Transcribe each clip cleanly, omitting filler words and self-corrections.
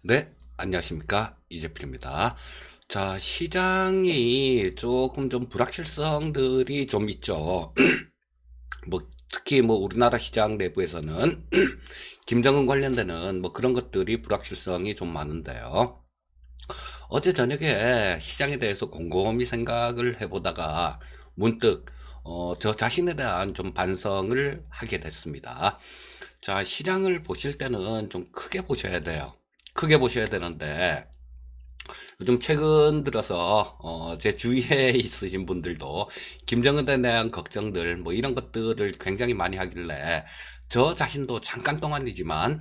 네, 안녕하십니까. 이재필입니다. 자, 시장이 조금 좀 불확실성들이 좀 있죠. 뭐, 특히 뭐 우리나라 시장 내부에서는 김정은 관련되는 뭐 그런 것들이 불확실성이 좀 많은데요. 어제 저녁에 시장에 대해서 곰곰이 생각을 해보다가 문득 저 자신에 대한 좀 반성을 하게 됐습니다. 자, 시장을 보실 때는 좀 크게 보셔야 돼요. 크게 보셔야 되는데 요즘 최근 들어서 제 주위에 있으신 분들도 김정은에 대한 걱정들 뭐 이런 것들을 굉장히 많이 하길래 저 자신도 잠깐 동안이지만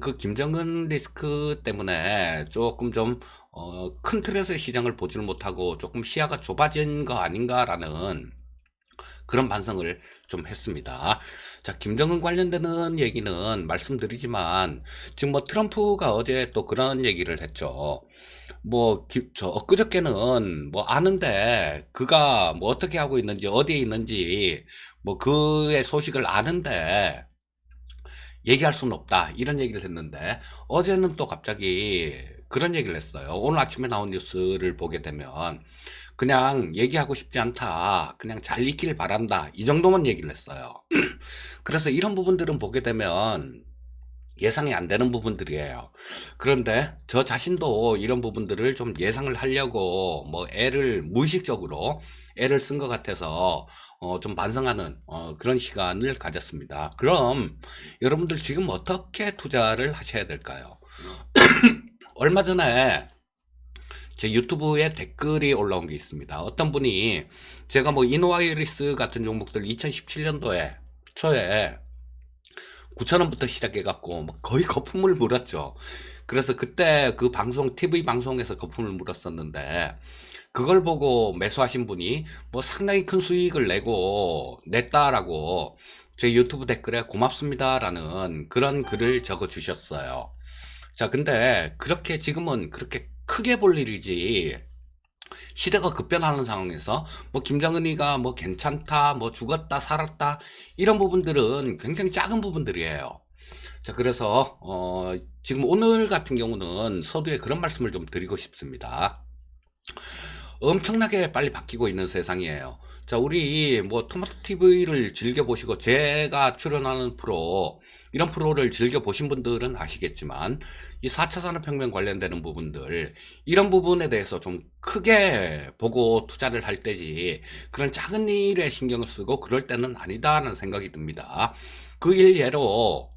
그 김정은 리스크 때문에 조금 좀 큰 틀에서의 시장을 보지를 못하고 조금 시야가 좁아진 거 아닌가라는 그런 반성을 좀 했습니다. 자, 김정은 관련되는 얘기는 말씀드리지만 지금 뭐 트럼프가 어제 또 그런 얘기를 했죠. 뭐, 저, 엊그저께는 뭐 아는데, 그가 뭐 어떻게 하고 있는지, 어디에 있는지, 뭐 그의 소식을 아는데, 얘기할 수는 없다. 이런 얘기를 했는데, 어제는 또 갑자기 그런 얘기를 했어요. 오늘 아침에 나온 뉴스를 보게 되면, 그냥 얘기하고 싶지 않다. 그냥 잘 있길 바란다. 이 정도만 얘기를 했어요. 그래서 이런 부분들은 보게 되면, 예상이 안 되는 부분들이에요. 그런데 저 자신도 이런 부분들을 좀 예상을 하려고 뭐 애를 무의식적으로 애를 쓴 것 같아서 좀 반성하는 그런 시간을 가졌습니다. 그럼 여러분들 지금 어떻게 투자를 하셔야 될까요? 얼마 전에 제 유튜브에 댓글이 올라온 게 있습니다. 어떤 분이 제가 뭐 이노와이리스 같은 종목들 2017년도에 초에 9,000원부터 시작해갖고 뭐 거의 거품을 물었죠. 그래서 그때 그 방송, TV 방송에서 거품을 물었었는데, 그걸 보고 매수하신 분이 뭐 상당히 큰 수익을 냈다라고 제 유튜브 댓글에 고맙습니다라는 그런 글을 적어 주셨어요. 자, 근데 그렇게 지금은 그렇게 크게 볼 일이지, 시대가 급변하는 상황에서 뭐 김정은이가 뭐 괜찮다, 뭐 죽었다, 살았다, 이런 부분들은 굉장히 작은 부분들이에요. 자, 그래서 지금 오늘 같은 경우는 서두에 그런 말씀을 좀 드리고 싶습니다. 엄청나게 빨리 바뀌고 있는 세상이에요. 자, 우리 뭐 토마토 TV를 즐겨 보시고 제가 출연하는 프로, 이런 프로를 즐겨 보신 분들은 아시겠지만 이 4차 산업혁명 관련되는 부분들, 이런 부분에 대해서 좀 크게 보고 투자를 할 때지, 그런 작은 일에 신경을 쓰고 그럴 때는 아니다라는 생각이 듭니다. 그 일예로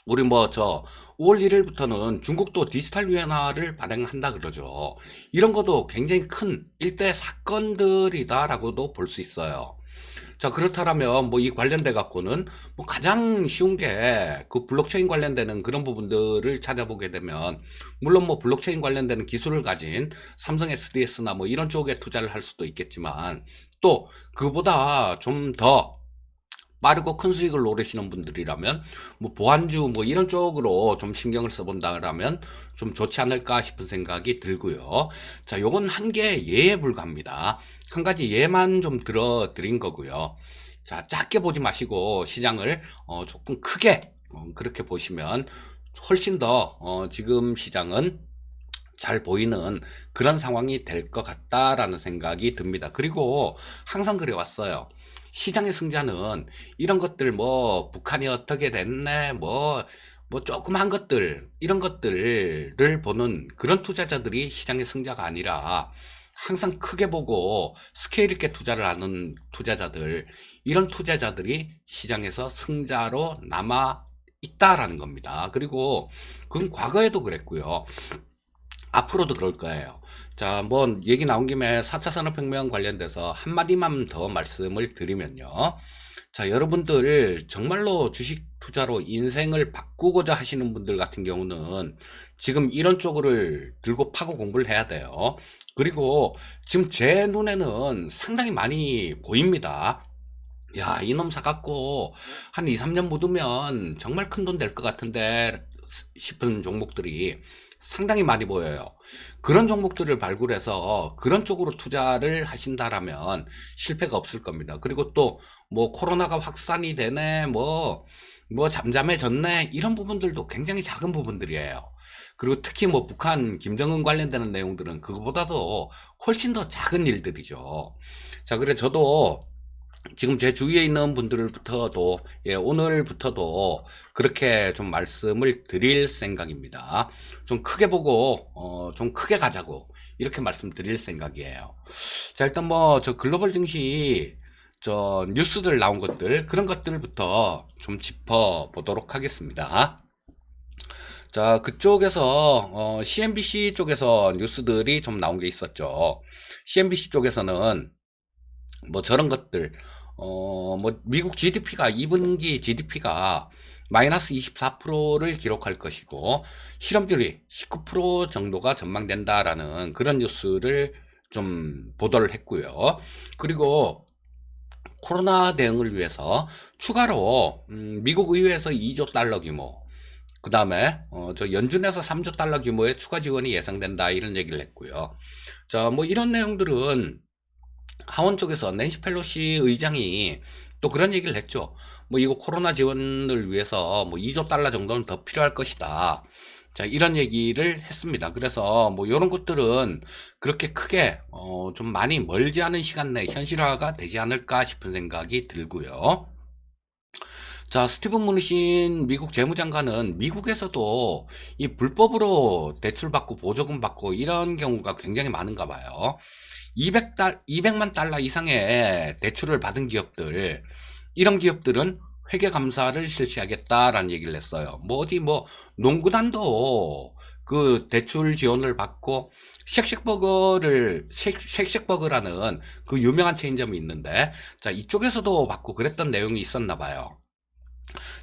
우리 뭐 저 5월 1일부터는 중국도 디지털 위안화를 발행한다 그러죠. 이런 것도 굉장히 큰 일대 사건들이다라고도 볼 수 있어요. 자, 그렇다면 뭐 이 관련돼 갖고는 뭐 가장 쉬운 게 그 블록체인 관련되는 그런 부분들을 찾아보게 되면, 물론 뭐 블록체인 관련되는 기술을 가진 삼성 SDS나 뭐 이런 쪽에 투자를 할 수도 있겠지만, 또 그보다 좀더 빠르고 큰 수익을 노리시는 분들이라면 뭐 보안주 뭐 이런 쪽으로 좀 신경을 써본다라면 좀 좋지 않을까 싶은 생각이 들고요. 자, 요건 한 개 예에 불과합니다. 한 가지 예만 좀 들어 드린 거고요. 자, 작게 보지 마시고 시장을 조금 크게 그렇게 보시면 훨씬 더 지금 시장은 잘 보이는 그런 상황이 될 것 같다라는 생각이 듭니다. 그리고 항상 그래왔어요. 시장의 승자는 이런 것들, 뭐 북한이 어떻게 됐네, 뭐 조그만 것들, 이런 것들을 보는 그런 투자자들이 시장의 승자가 아니라, 항상 크게 보고 스케일 있게 투자를 하는 투자자들, 이런 투자자들이 시장에서 승자로 남아 있다라는 겁니다. 그리고 그건 과거에도 그랬고요. 앞으로도 그럴 거예요. 자, 뭐 얘기 나온 김에 4차 산업혁명 관련돼서 한마디만 더 말씀을 드리면요. 자, 여러분들 정말로 주식 투자로 인생을 바꾸고자 하시는 분들 같은 경우는 지금 이런 쪽을 들고 파고 공부를 해야 돼요. 그리고 지금 제 눈에는 상당히 많이 보입니다. 야, 이놈 사갖고 한 2, 3년 묻으면 정말 큰 돈 될 것 같은데 싶은 종목들이 상당히 많이 보여요. 그런 종목들을 발굴해서 그런 쪽으로 투자를 하신다라면 실패가 없을 겁니다. 그리고 또 뭐 코로나가 확산이 되네, 뭐 잠잠해졌네, 이런 부분들도 굉장히 작은 부분들이에요. 그리고 특히 뭐 북한 김정은 관련되는 내용들은 그거보다도 훨씬 더 작은 일들이죠. 자, 그래 저도 지금 제 주위에 있는 분들부터도 오늘부터도 그렇게 좀 말씀을 드릴 생각입니다. 좀 크게 보고 좀 크게 가자고 이렇게 말씀드릴 생각이에요. 자, 일단 뭐 저 글로벌 증시 저 뉴스들 나온 것들 그런 것들부터 좀 짚어 보도록 하겠습니다. 자, 그쪽에서 CNBC 쪽에서 뉴스들이 좀 나온 게 있었죠. CNBC 쪽에서는 뭐 저런 것들 뭐 미국 GDP가 2분기 GDP가 마이너스 24%를 기록할 것이고 실업률이 19% 정도가 전망된다라는 그런 뉴스를 좀 보도를 했고요. 그리고 코로나 대응을 위해서 추가로 미국 의회에서 2조 달러 규모, 그 다음에 저 연준에서 3조 달러 규모의 추가 지원이 예상된다 이런 얘기를 했고요. 자, 뭐 이런 내용들은 하원 쪽에서 낸시 펠로시 의장이 또 그런 얘기를 했죠. 뭐 이거 코로나 지원을 위해서 뭐 2조 달러 정도는 더 필요할 것이다. 자, 이런 얘기를 했습니다. 그래서 뭐 이런 것들은 그렇게 크게 좀 많이 멀지 않은 시간 내에 현실화가 되지 않을까 싶은 생각이 들고요. 자, 스티븐 무누신 미국 재무장관은 미국에서도 이 불법으로 대출받고 보조금 받고 이런 경우가 굉장히 많은가 봐요. 200만 달러 이상의 대출을 받은 기업들, 이런 기업들은 회계 감사를 실시하겠다라는 얘기를 했어요. 뭐 어디 뭐 농구단도 그 대출 지원을 받고 쉑쉑버거라는 그 유명한 체인점이 있는데, 자, 이쪽에서도 받고 그랬던 내용이 있었나 봐요.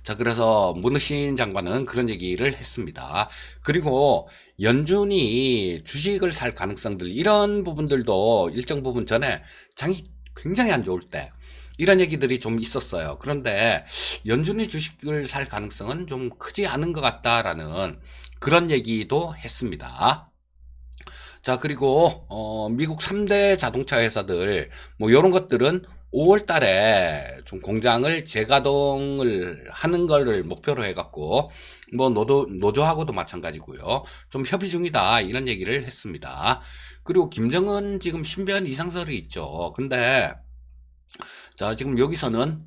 자, 그래서 문우신 장관은 그런 얘기를 했습니다. 그리고 연준이 주식을 살 가능성들, 이런 부분들도 일정 부분 전에 장이 굉장히 안 좋을 때 이런 얘기들이 좀 있었어요. 그런데 연준이 주식을 살 가능성은 좀 크지 않은 것 같다라는 그런 얘기도 했습니다. 자, 그리고 미국 3대 자동차 회사들 뭐 이런 것들은 5월 달에 좀 공장을 재가동을 하는 거를 목표로 해갖고 뭐 노조하고도 마찬가지고요. 좀 협의 중이다 이런 얘기를 했습니다. 그리고 김정은 지금 신변 이상설이 있죠. 근데 자, 지금 여기서는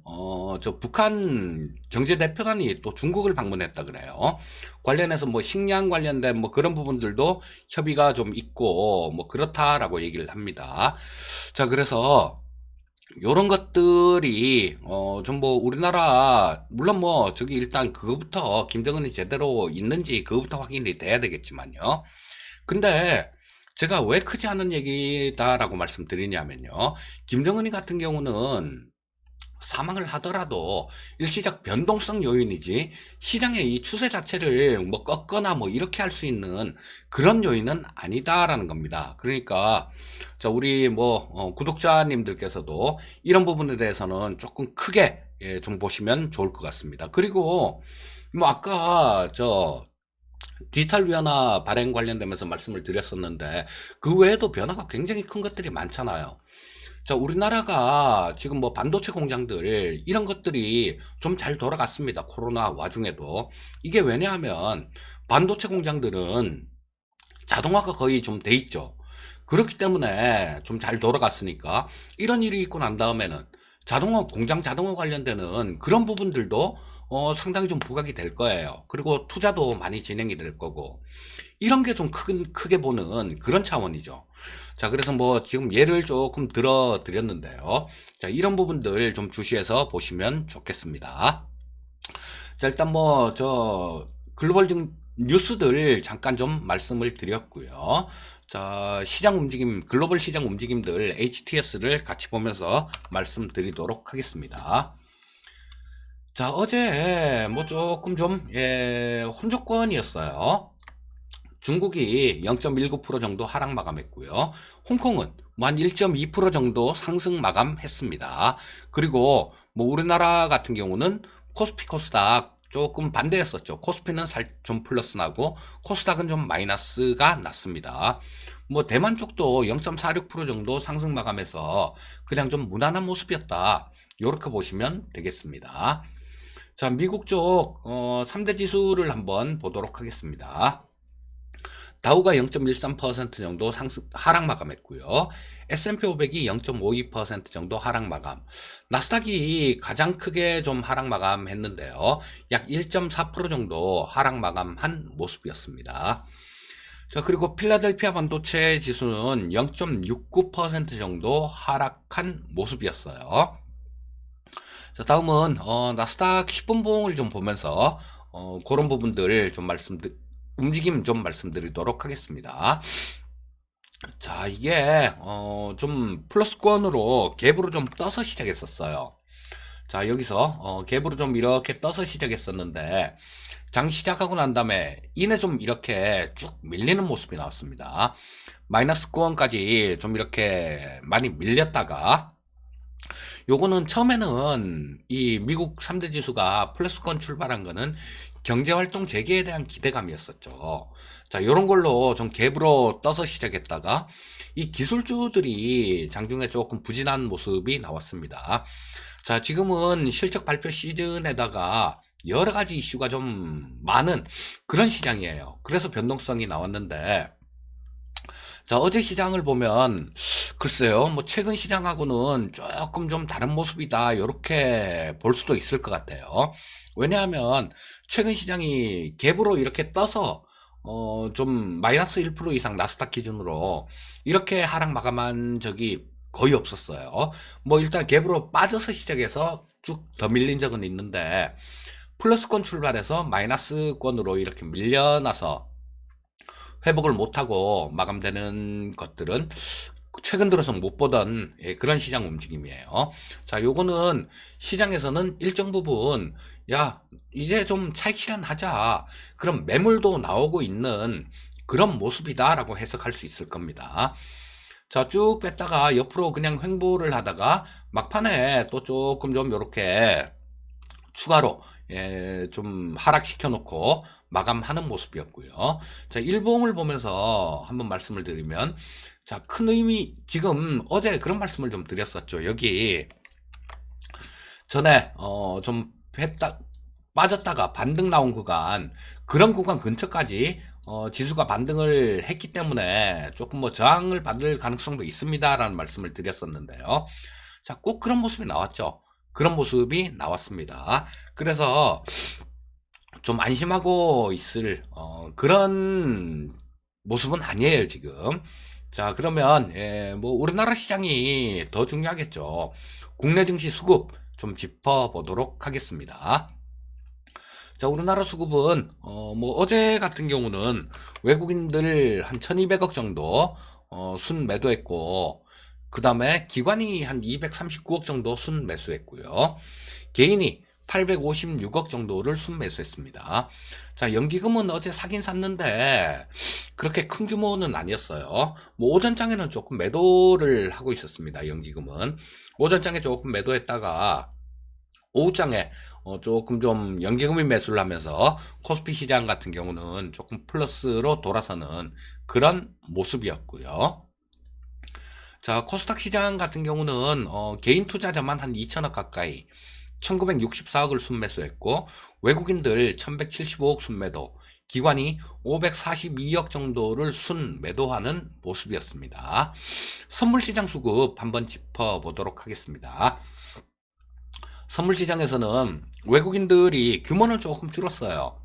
저 북한 경제대표단이 또 중국을 방문했다 그래요. 관련해서 뭐 식량 관련된 뭐 그런 부분들도 협의가 좀 있고 뭐 그렇다라고 얘기를 합니다. 자, 그래서 요런 것들이 좀 뭐 우리나라 물론 뭐 저기 일단 그거부터 김정은이 제대로 있는지 그거부터 확인이 돼야 되겠지만요. 근데 제가 왜 크지 않은 얘기다라고 말씀드리냐면요. 김정은이 같은 경우는 사망을 하더라도 일시적 변동성 요인이지 시장의 이 추세 자체를 뭐 꺾거나 뭐 이렇게 할 수 있는 그런 요인은 아니다라는 겁니다. 그러니까 자, 우리 뭐 구독자님들께서도 이런 부분에 대해서는 조금 크게 좀 보시면 좋을 것 같습니다. 그리고 뭐 아까 저 디지털 위안화 발행 관련되면서 말씀을 드렸었는데 그 외에도 변화가 굉장히 큰 것들이 많잖아요. 자, 우리나라가 지금 뭐 반도체 공장들 이런 것들이 좀 잘 돌아갔습니다. 코로나 와중에도. 이게 왜냐하면 반도체 공장들은 자동화가 거의 좀 돼 있죠. 그렇기 때문에 좀 잘 돌아갔으니까 이런 일이 있고 난 다음에는 자동화 공장 자동화 관련되는 그런 부분들도 상당히 좀 부각이 될 거예요. 그리고 투자도 많이 진행이 될 거고 이런 게 좀 크게 보는 그런 차원이죠. 자, 그래서 뭐 지금 예를 조금 들어 드렸는데요. 자, 이런 부분들 좀 주시해서 보시면 좋겠습니다. 자, 일단 뭐 저 글로벌 뉴스들 잠깐 좀 말씀을 드렸고요. 자, 시장 움직임, 글로벌 시장 움직임들 HTS를 같이 보면서 말씀드리도록 하겠습니다. 자, 어제 뭐 조금 좀 혼조권이었어요. 중국이 0.19% 정도 하락 마감했고요. 홍콩은 뭐 한 1.2% 정도 상승 마감했습니다. 그리고 뭐 우리나라 같은 경우는 코스피 코스닥 조금 반대했었죠. 코스피는 좀 플러스 나고 코스닥은 좀 마이너스가 났습니다. 뭐 대만 쪽도 0.46% 정도 상승 마감해서 그냥 좀 무난한 모습이었다. 이렇게 보시면 되겠습니다. 자, 미국 쪽 3대 지수를 한번 보도록 하겠습니다. 다우가 0.13% 정도 하락 마감했고요. S&P 500이 0.52% 정도 하락 마감. 나스닥이 가장 크게 좀 하락 마감했는데요. 약 1.4% 정도 하락 마감한 모습이었습니다. 자, 그리고 필라델피아 반도체 지수는 0.69% 정도 하락한 모습이었어요. 자, 다음은 나스닥 10분 봉을 좀 보면서 그런 부분들 좀 움직임 좀 말씀드리도록 하겠습니다. 자, 이게 좀 플러스권으로 갭으로 좀 떠서 시작했었어요. 자, 여기서 갭으로 좀 이렇게 떠서 시작했었는데 장 시작하고 난 다음에 이내 좀 이렇게 쭉 밀리는 모습이 나왔습니다. 마이너스권까지 좀 이렇게 많이 밀렸다가 요거는 처음에는 이 미국 3대 지수가 플러스권 출발한 거는 경제활동 재개에 대한 기대감이었었죠. 자, 요런 걸로 좀 갭으로 떠서 시작했다가 이 기술주들이 장중에 조금 부진한 모습이 나왔습니다. 자, 지금은 실적 발표 시즌에다가 여러 가지 이슈가 좀 많은 그런 시장이에요. 그래서 변동성이 나왔는데, 자, 어제 시장을 보면 글쎄요, 뭐 최근 시장하고는 조금 좀 다른 모습이다, 이렇게 볼 수도 있을 것 같아요. 왜냐하면 최근 시장이 갭으로 이렇게 떠서 좀 마이너스 1% 이상 나스닥 기준으로 이렇게 하락 마감한 적이 거의 없었어요. 뭐 일단 갭으로 빠져서 시작해서 쭉 더 밀린 적은 있는데 플러스권 출발해서 마이너스권으로 이렇게 밀려나서 회복을 못하고 마감되는 것들은 최근 들어서 못 보던 그런 시장 움직임이에요. 자, 요거는 시장에서는 일정 부분 야, 이제 좀 차익 실현하자, 그럼 매물도 나오고 있는 그런 모습이다라고 해석할 수 있을 겁니다. 자, 쭉 뺐다가 옆으로 그냥 횡보를 하다가 막판에 또 조금 좀 이렇게 추가로 좀 하락시켜 놓고 마감하는 모습이었고요. 자, 일봉을 보면서 한번 말씀을 드리면, 자, 큰 의미, 지금 어제 그런 말씀을 좀 드렸었죠. 여기 전에 좀 빠졌다가 반등 나온 구간, 그런 구간 근처까지 지수가 반등을 했기 때문에 조금 뭐 저항을 받을 가능성도 있습니다라는 말씀을 드렸었는데요. 자, 꼭 그런 모습이 나왔죠. 그런 모습이 나왔습니다. 그래서 좀 안심하고 있을 그런 모습은 아니에요, 지금. 자, 그러면 뭐 우리나라 시장이 더 중요하겠죠. 국내 증시 수급 좀 짚어보도록 하겠습니다. 자, 우리나라 수급은 뭐 어제 같은 경우는 외국인들 한 1200억 정도 순 매도했고, 그 다음에 기관이 한 239억 정도 순 매수했고요. 개인이 856억 정도를 순 매수했습니다. 자, 연기금은 어제 사긴 샀는데 그렇게 큰 규모는 아니었어요. 뭐 오전장에는 조금 매도를 하고 있었습니다. 연기금은 오전장에 조금 매도했다가 오후장에 조금 좀 연기금이 매수를 하면서 코스피 시장 같은 경우는 조금 플러스로 돌아서는 그런 모습이었고요. 자, 코스닥 시장 같은 경우는 개인 투자자만 한 2천억 가까이 1964억을 순매수했고, 외국인들 1175억 순매도, 기관이 542억 정도를 순매도하는 모습이었습니다. 선물시장 수급 한번 짚어보도록 하겠습니다. 선물시장에서는 외국인들이 규모는 조금 줄었어요.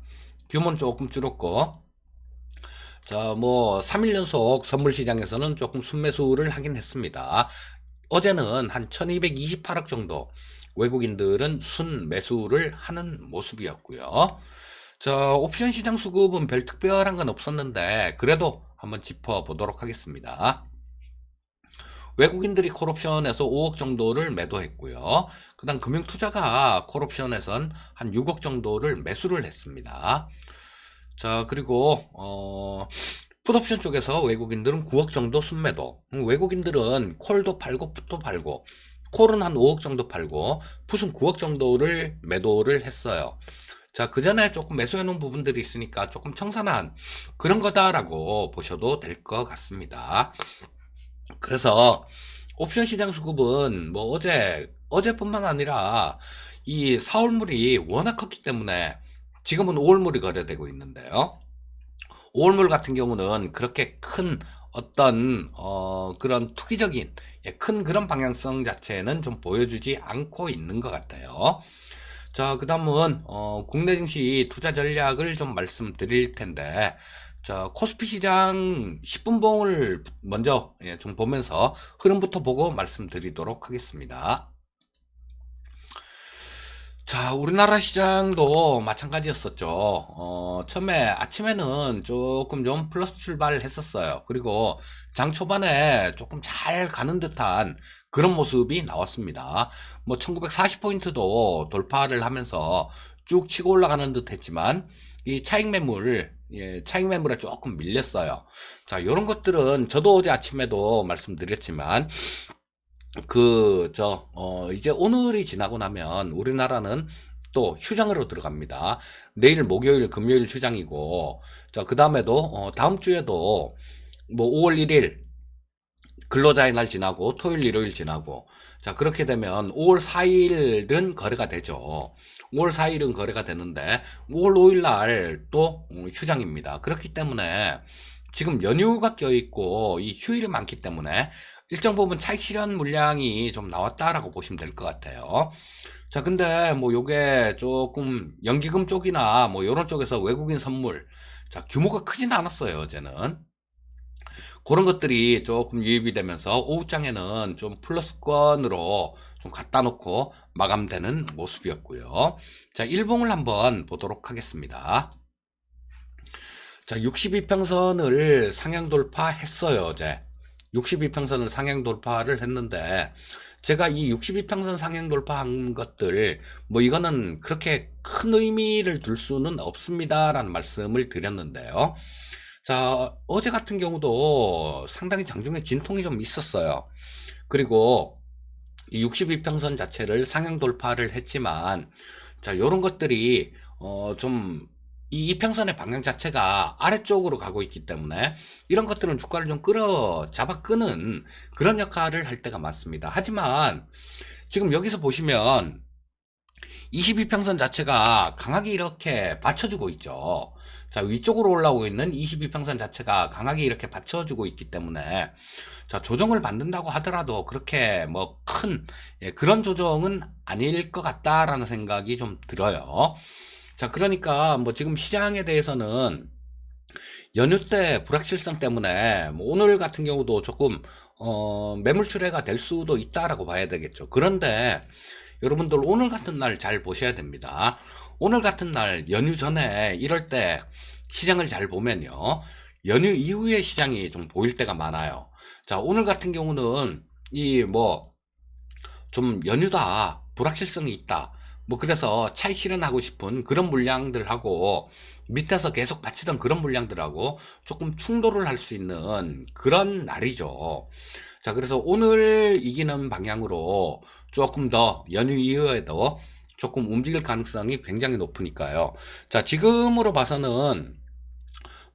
규모는 조금 줄었고, 자, 뭐 3일 연속 선물시장에서는 조금 순매수를 하긴 했습니다. 어제는 한 1228억 정도 외국인들은 순매수를 하는 모습이었고요. 자, 옵션 시장 수급은 별 특별한 건 없었는데 그래도 한번 짚어보도록 하겠습니다. 외국인들이 콜옵션에서 5억 정도를 매도했고요. 그 다음 금융투자가 콜옵션에선 한 6억 정도를 매수를 했습니다. 자, 그리고 풋옵션 쪽에서 외국인들은 9억 정도 순매도, 외국인들은 콜도 팔고 풋도 팔고, 콜은 한 5억 정도 팔고 풋은 9억 정도를 매도를 했어요. 자, 그 전에 조금 매수해 놓은 부분들이 있으니까 조금 청산한 그런 거다라고 보셔도 될 것 같습니다. 그래서 옵션 시장 수급은 뭐 어제뿐만 아니라 이 4월물이 워낙 컸기 때문에 지금은 5월물이 거래되고 있는데요. 5월물 같은 경우는 그렇게 큰 어떤 그런 투기적인 큰 그런 방향성 자체는 좀 보여주지 않고 있는 것 같아요. 자, 그 다음은 국내 증시 투자 전략을 좀 말씀드릴 텐데, 자, 코스피 시장 10분봉을 먼저 좀 보면서 흐름부터 보고 말씀드리도록 하겠습니다. 자, 우리나라 시장도 마찬가지였었죠. 처음에 아침에는 조금 좀 플러스 출발을 했었어요. 그리고 장 초반에 조금 잘 가는 듯한 그런 모습이 나왔습니다. 뭐 1940포인트도 돌파를 하면서 쭉 치고 올라가는 듯 했지만 이 차익 매물, 차익 매물에 조금 밀렸어요. 자, 이런 것들은 저도 어제 아침에도 말씀드렸지만 이제 오늘이 지나고 나면 우리나라는 또 휴장으로 들어갑니다. 내일 목요일, 금요일 휴장이고, 자, 그 다음에도, 다음 주에도 뭐 5월 1일 근로자의 날 지나고, 토요일, 일요일 지나고, 자, 그렇게 되면 5월 4일은 거래가 되죠. 5월 4일은 거래가 되는데, 5월 5일 날 또 휴장입니다. 그렇기 때문에 지금 연휴가 껴있고, 이 휴일이 많기 때문에 일정 부분 차익 실현 물량이 좀 나왔다라고 보시면 될 것 같아요. 자, 근데 뭐 요게 조금 연기금 쪽이나 뭐 요런 쪽에서 외국인 선물, 자, 규모가 크진 않았어요, 어제는. 그런 것들이 조금 유입이 되면서 오후장에는 좀 플러스권으로 좀 갖다 놓고 마감되는 모습이었고요. 자, 일봉을 한번 보도록 하겠습니다. 자, 62평선을 상향 돌파했어요, 어제. 62평선을 상향 돌파를 했는데, 제가 이 62평선 상향 돌파한 것들, 뭐 이거는 그렇게 큰 의미를 둘 수는 없습니다라는 말씀을 드렸는데요. 자, 어제 같은 경우도 상당히 장중에 진통이 좀 있었어요. 그리고 이 62평선 자체를 상향 돌파를 했지만, 자, 요런 것들이, 좀, 이 이평선의 방향 자체가 아래쪽으로 가고 있기 때문에 이런 것들은 주가를 좀 잡아 끄는 그런 역할을 할 때가 많습니다. 하지만 지금 여기서 보시면 22평선 자체가 강하게 이렇게 받쳐주고 있죠. 자, 위쪽으로 올라오고 있는 22평선 자체가 강하게 이렇게 받쳐주고 있기 때문에 자, 조정을 받는다고 하더라도 그렇게 뭐 큰 그런 조정은 아닐 것 같다라는 생각이 좀 들어요. 자, 그러니까 뭐 지금 시장에 대해서는 연휴 때 불확실성 때문에 뭐 오늘 같은 경우도 조금 매물 출회가 될 수도 있다라고 봐야 되겠죠. 그런데 여러분들 오늘 같은 날 잘 보셔야 됩니다. 오늘 같은 날 연휴 전에 이럴 때 시장을 잘 보면요. 연휴 이후에 시장이 좀 보일 때가 많아요. 자, 오늘 같은 경우는 이 뭐 좀 연휴다, 불확실성이 있다. 뭐 그래서 차익 실현하고 싶은 그런 물량들하고 밑에서 계속 받치던 그런 물량들하고 조금 충돌을 할 수 있는 그런 날이죠. 자, 그래서 오늘 이기는 방향으로 조금 더 연휴 이후에도 조금 움직일 가능성이 굉장히 높으니까요. 자, 지금으로 봐서는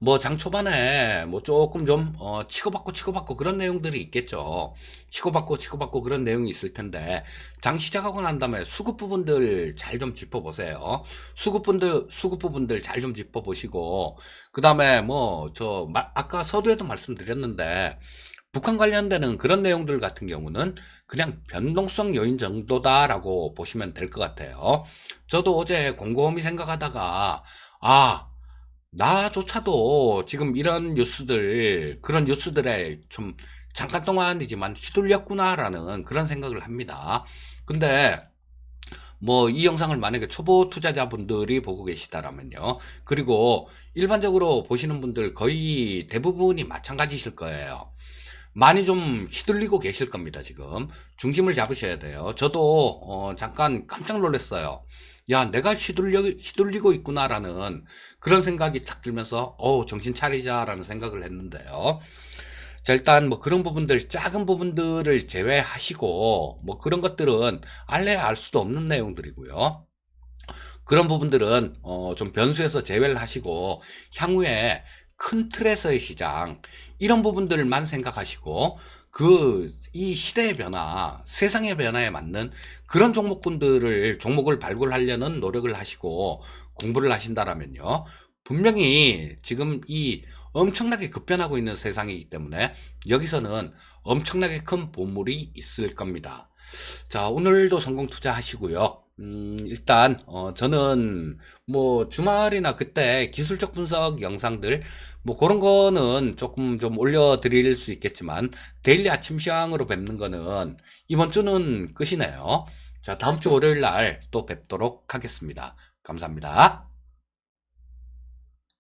뭐 장 초반에 뭐 조금 좀 치고받고 그런 내용들이 있겠죠. 치고받고 그런 내용이 있을 텐데 장 시작하고 난 다음에 수급 부분들 잘 좀 짚어보세요. 수급 부분들 잘 좀 짚어보시고 그 다음에 뭐 아까 서두에도 말씀드렸는데 북한 관련되는 그런 내용들 같은 경우는 그냥 변동성 요인 정도다라고 보시면 될 것 같아요. 저도 어제 곰곰이 생각하다가 나조차도 지금 이런 그런 뉴스들에 좀 잠깐 동안이지만 휘둘렸구나라는 그런 생각을 합니다. 근데 뭐 이 영상을 만약에 초보 투자자분들이 보고 계시다라면요. 그리고 일반적으로 보시는 분들 거의 대부분이 마찬가지실 거예요. 많이 좀 휘둘리고 계실 겁니다, 지금. 중심을 잡으셔야 돼요. 저도, 잠깐 깜짝 놀랐어요. 야, 내가 휘둘리고 있구나라는 그런 생각이 탁 들면서, 정신 차리자라는 생각을 했는데요. 자, 일단 뭐 그런 부분들, 작은 부분들을 제외하시고, 뭐 그런 것들은 알래야 알 수도 없는 내용들이고요. 그런 부분들은 좀 변수에서 제외를 하시고 향후에 큰 틀에서의 시장 이런 부분들만 생각하시고 이 시대의 변화, 세상의 변화에 맞는 그런 종목을 발굴하려는 노력을 하시고 공부를 하신다라면요. 분명히 지금 이 엄청나게 급변하고 있는 세상이기 때문에 여기서는 엄청나게 큰 보물이 있을 겁니다. 자, 오늘도 성공 투자하시고요. 일단 저는 뭐 주말이나 그때 기술적 분석 영상들 뭐 그런 거는 조금 좀 올려드릴 수 있겠지만 데일리 아침 시황으로 뵙는 거는 이번 주는 끝이네요. 자, 다음 주 월요일 날 또 뵙도록 하겠습니다. 감사합니다.